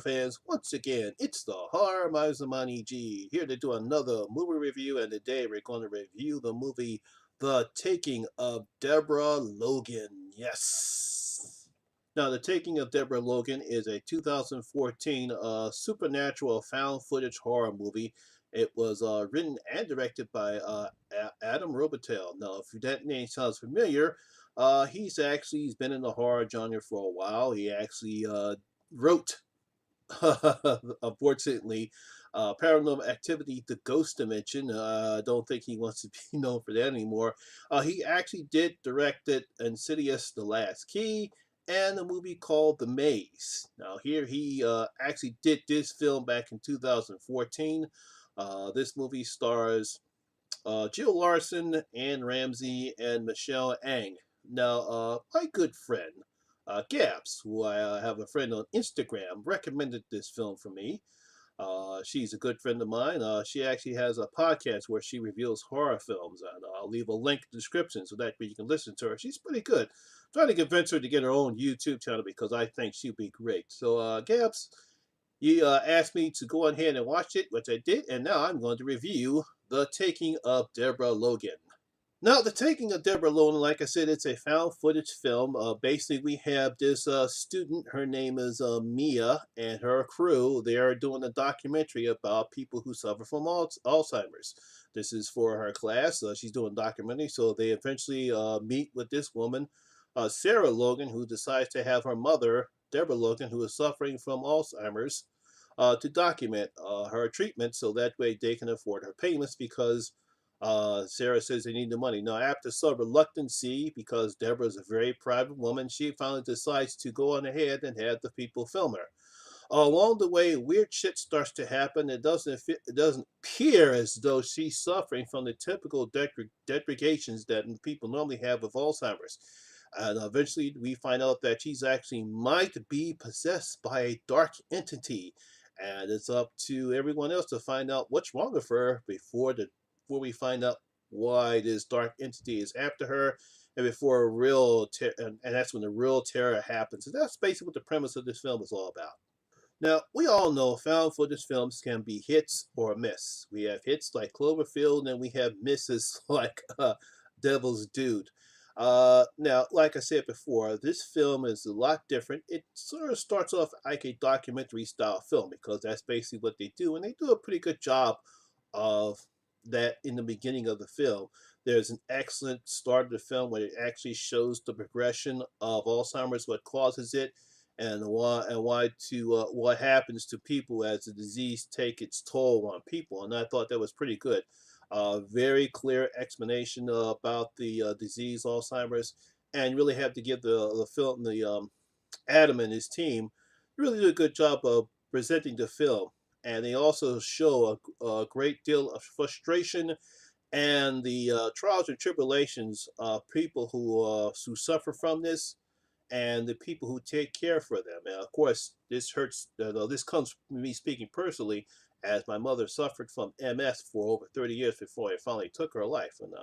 fans, once again, it's the Horror Miser Monty G here to do another movie review, and today we're going to review the movie The Taking of Deborah Logan. Yes! Now, The Taking of Deborah Logan is a 2014 supernatural found footage horror movie. It was written and directed by Adam Robitel. Now, if that name sounds familiar, he's been in the horror genre for a while. He actually wrote, unfortunately, Paranormal Activity: The Ghost Dimension. I don't think he wants to be known for that anymore. He actually did direct it Insidious: The Last Key and a movie called The Maze. Now, here he actually did this film back in 2014. This movie stars Jill Larson, Ann Ramsey, and Michelle Ang. Now, my good friend, Gabs, who I have a friend on Instagram, recommended this film for me. She's a good friend of mine. She actually has a podcast where she reviews horror films, and I'll leave a link in the description so that way you can listen to her. She's pretty good. Trying to convince her to get her own YouTube channel because I think she'd be great. So, Gabs, you asked me to go ahead and watch it, which I did, and now I'm going to review The Taking of Deborah Logan. Now, The Taking of Deborah Logan, like I said, it's a found footage film. Basically, we have this student, her name is Mia, and her crew. They are doing a documentary about people who suffer from Alzheimer's. This is for her class. She's doing a documentary, so they eventually meet with this woman, Sarah Logan, who decides to have her mother, Deborah Logan, who is suffering from Alzheimer's, to document her treatment so that way they can afford her payments because Sarah says they need the money. Now, after some reluctancy, because Deborah's a very private woman, she finally decides to go on ahead and have the people film her. Along the way, weird shit starts to happen. It doesn't appear as though she's suffering from the typical deprivations that people normally have with Alzheimer's. And eventually, we find out that she's actually might be possessed by a dark entity, and it's up to everyone else to find out what's wrong with her before we find out why this dark entity is after her, and before and that's when the real terror happens. And that's basically what the premise of this film is all about. Now, we all know found footage films can be hits or miss. We have hits like Cloverfield, and we have misses like Devil's Dude. Now, like I said before, this film is a lot different. It sort of starts off like a documentary style film because that's basically what they do, and they do a pretty good job of that in the beginning of the film. There's an excellent start of the film where it actually shows the progression of Alzheimer's, what causes it, and what happens to people as the disease take its toll on people. And I thought that was pretty good. Very clear explanation about the disease Alzheimer's, and really have to give the film Adam and his team really did a good job of presenting the film. And they also show a great deal of frustration and the trials and tribulations of people who suffer from this and the people who take care for them. And of course, this hurts. This comes from me speaking personally, as my mother suffered from MS for over 30 years before it finally took her life. And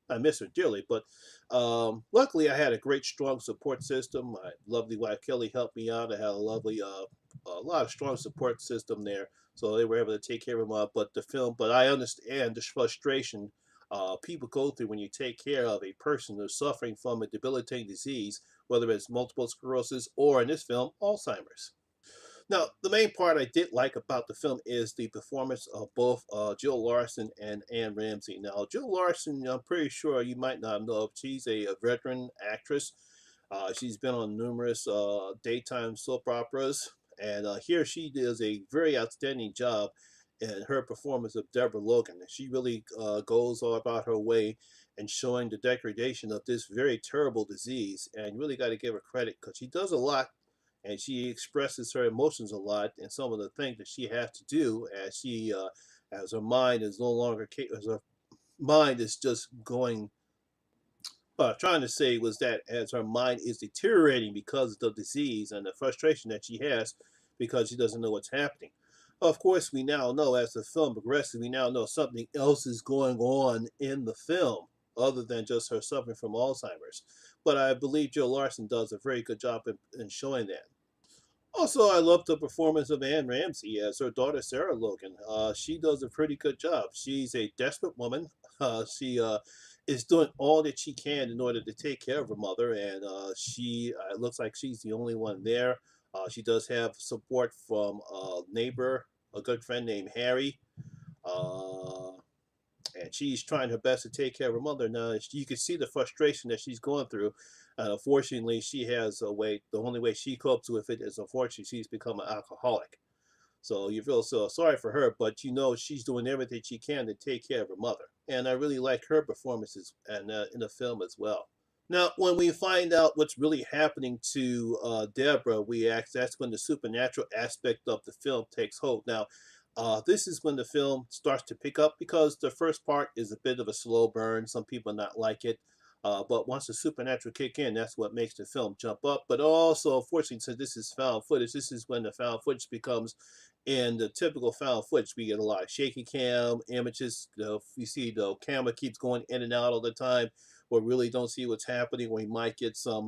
I miss her dearly. But luckily, I had a great, strong support system. My lovely wife Kelly helped me out. I had a lot of strong support system there, so they were able to take care of me. But I understand the frustration people go through when you take care of a person who's suffering from a debilitating disease, whether it's multiple sclerosis or in this film, Alzheimer's. Now, the main part I did like about the film is the performance of both Jill Larson and Ann Ramsey. Now, Jill Larson, I'm pretty sure you might not know, she's a veteran actress. She's been on numerous daytime soap operas, and here she does a very outstanding job in her performance of Deborah Logan. She really goes all about her way and showing the degradation of this very terrible disease, and you really got to give her credit because she does a lot and she expresses her emotions a lot and some of the things that she has to do as her mind is no longer as her mind is just going. What I'm trying to say was that as her mind is deteriorating because of the disease and the frustration that she has because she doesn't know what's happening. Of course, we now know as the film progresses, we now know something else is going on in the film other than just her suffering from Alzheimer's. But I believe Joe Larson does a very good job in showing that. Also, I love the performance of Anne Ramsey as her daughter Sarah Logan. She does a pretty good job. She's a desperate woman. She is doing all that she can in order to take care of her mother, and she it looks like she's the only one there. She does have support from a neighbor, a good friend named Harry. Uh, and she's trying her best to take care of her mother. Now you can see the frustration that she's going through. Unfortunately, she has a way. The only way she copes with it is, unfortunately, she's become an alcoholic. So you feel so sorry for her, but you know she's doing everything she can to take care of her mother. And I really like her performances and in the film as well. Now, when we find out what's really happening to Deborah, we act that's when the supernatural aspect of the film takes hold. Now, this is when the film starts to pick up because the first part is a bit of a slow burn. Some people not like it. But once the supernatural kick in, that's what makes the film jump up. But also, unfortunately, since this is found footage, this is when the found footage becomes, in the typical found footage, we get a lot of shaky cam images. You see the camera keeps going in and out all the time, or really don't see what's happening. We might get some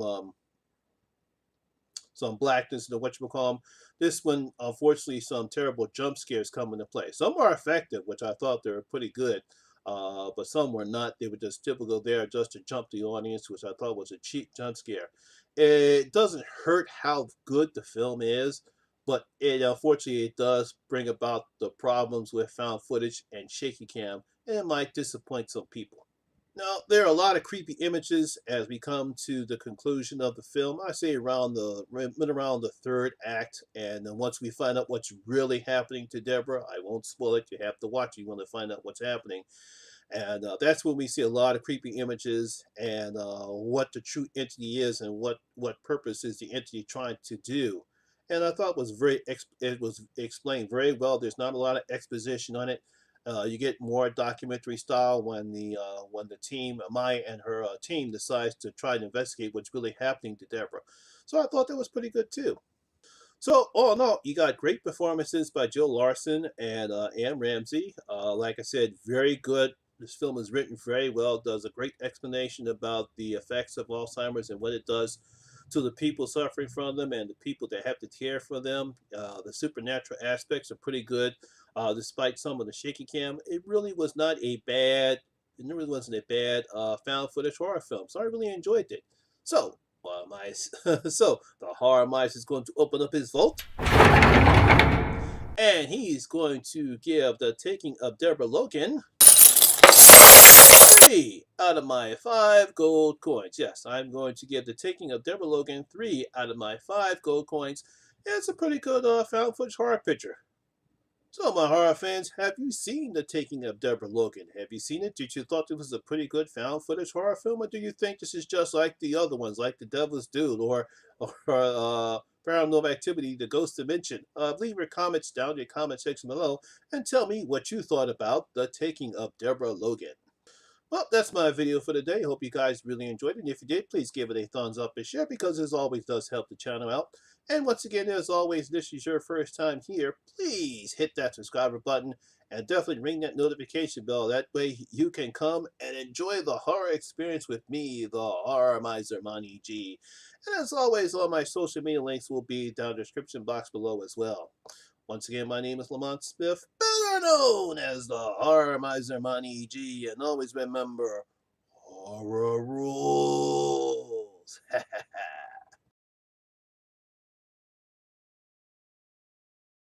blackness in the whatchamacallit. This one, unfortunately, some terrible jump scares come into play. Some are effective, which I thought they were pretty good, but some were not. They were just typical there just to jump the audience, which I thought was a cheap jump scare. It doesn't hurt how good the film is, but it unfortunately it does bring about the problems with found footage and shaky cam, and it might disappoint some people. Now, there are a lot of creepy images as we come to the conclusion of the film. I say around the third act, and then once we find out what's really happening to Deborah, I won't spoil it. You have to watch it. You want to find out what's happening, and that's when we see a lot of creepy images and what the true entity is and what purpose is the entity trying to do. And I thought it was it was explained very well. There's not a lot of exposition on it. You get more documentary style when the team Maya and her team decides to try to investigate what's really happening to Deborah. So I thought that was pretty good too. So, all in all, you got great performances by Jill Larson and Anne Ramsey. Like I said, very good. This film is written very well. It does a great explanation about the effects of Alzheimer's and what it does to the people suffering from them and the people that have to care for them. The supernatural aspects are pretty good, despite some of the shaky cam. It really was not a bad. It really wasn't a bad found footage horror film. So I really enjoyed it. So Horror Mice. So the Horror Mice is going to open up his vault, and he's going to give the Taking of Deborah Logan 3 out of my 5 gold coins. Yes, I'm going to give the Taking of Deborah Logan 3 out of my 5 gold coins. It's a pretty good found footage horror picture. So, my horror fans, have you seen The Taking of Deborah Logan? Have you seen it? Did you thought it was a pretty good found footage horror film, or do you think this is just like the other ones, like The Devil's Dude or Paranormal Activity, The Ghost Dimension? Leave your comments down in the comment section below and tell me what you thought about The Taking of Deborah Logan. Well, that's my video for today. Hope you guys really enjoyed it. And if you did, please give it a thumbs up and share because this always does help the channel out. And once again, as always, this is your first time here. Please hit that subscriber button and definitely ring that notification bell. That way you can come and enjoy the horror experience with me, the Horror Miser Monty G. And as always, all my social media links will be down in the description box below as well. Once again, my name is Lamont Smith, better known as the Horror Miser Monty G, and always remember, horror rules.